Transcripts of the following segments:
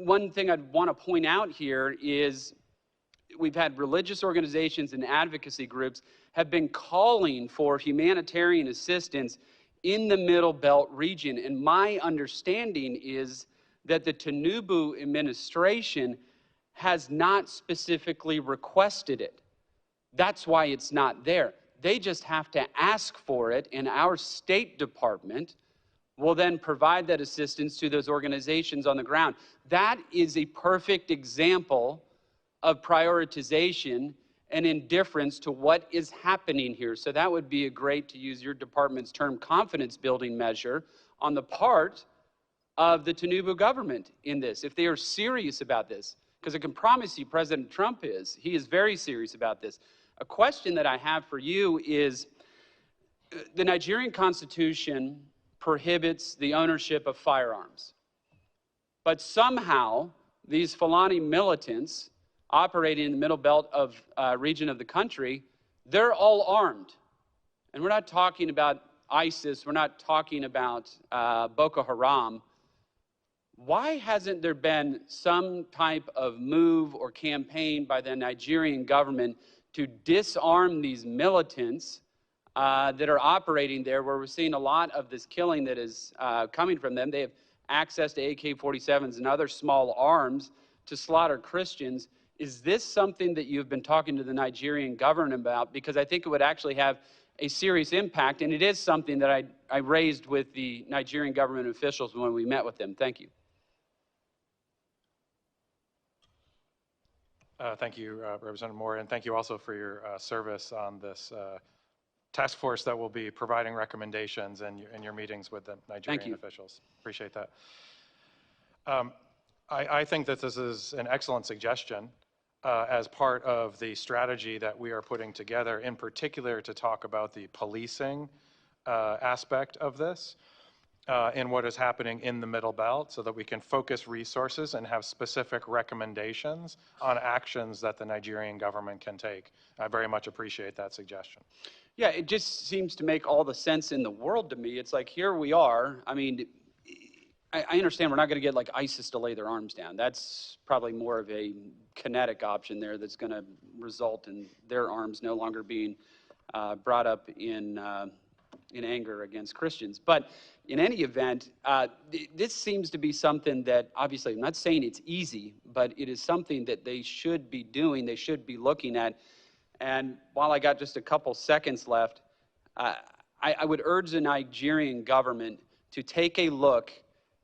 one thing I'd want to point out here is we've had religious organizations and advocacy groups have been calling for humanitarian assistance in the Middle Belt region. And my understanding is that the Tinubu administration has not specifically requested it. That's why it's not there. They just have to ask for it, and our State Department will then provide that assistance to those organizations on the ground. That is a perfect example of prioritization and indifference to what is happening here. So that would be a great, to use your department's term, confidence building measure on the part of the Tinubu government in this, if they are serious about this. Because I can promise you President Trump is. He is very serious about this. A question that I have for you is, the Nigerian Constitution prohibits the ownership of firearms. But somehow, these Fulani militants operating in the Middle Belt of region of the country, they're all armed. And we're not talking about ISIS, we're not talking about Boko Haram. Why hasn't there been some type of move or campaign by the Nigerian government to disarm these militants that are operating there, where we're seeing a lot of this killing that is coming from them? They have access to AK-47s and other small arms to slaughter Christians. Is this something that you've been talking to the Nigerian government about? Because I think it would actually have a serious impact, and it is something that I raised with the Nigerian government officials when we met with them. Thank you. Thank you, Representative Moore, and thank you also for your service on this task force that will be providing recommendations in your meetings with the Nigerian officials. Appreciate that. I think that this is an excellent suggestion as part of the strategy that we are putting together, in particular to talk about the policing aspect of this and what is happening in the Middle Belt, so that we can focus resources and have specific recommendations on actions that the Nigerian government can take. I very much appreciate that suggestion. Yeah, it just seems to make all the sense in the world to me. It's like, here we are. I mean, I understand we're not going to get like ISIS to lay their arms down. That's probably more of a kinetic option there that's going to result in their arms no longer being brought up in anger against Christians. But in any event, this seems to be something that, obviously, I'm not saying it's easy, but it is something that they should be doing, they should be looking at. And while I got just a couple seconds left, I would urge the Nigerian government to take a look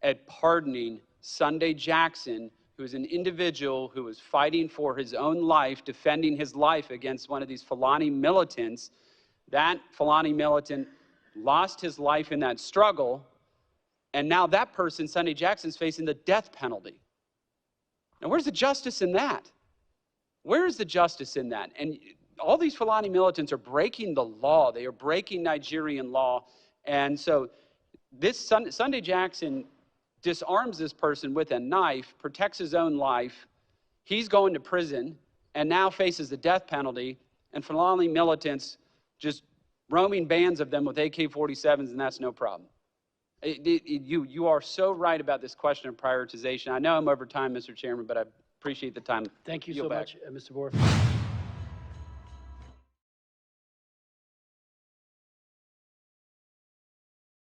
at pardoning Sunday Jackson, who is an individual who was fighting for his own life, defending his life against one of these Fulani militants. That Fulani militant lost his life in that struggle, and now that person, Sunday Jackson, is facing the death penalty. Now, where's the justice in that? Where is the justice in that? And all these Fulani militants are breaking the law. They are breaking Nigerian law. And so this Sunday Jackson disarms this person with a knife, protects his own life. He's going to prison and now faces the death penalty, and Fulani militants just roaming bands of them with AK-47s, and that's no problem. You are so right about this question of prioritization. I know I'm over time, Mr. Chairman, but I appreciate the time. Thank you so much, Mr. Moore.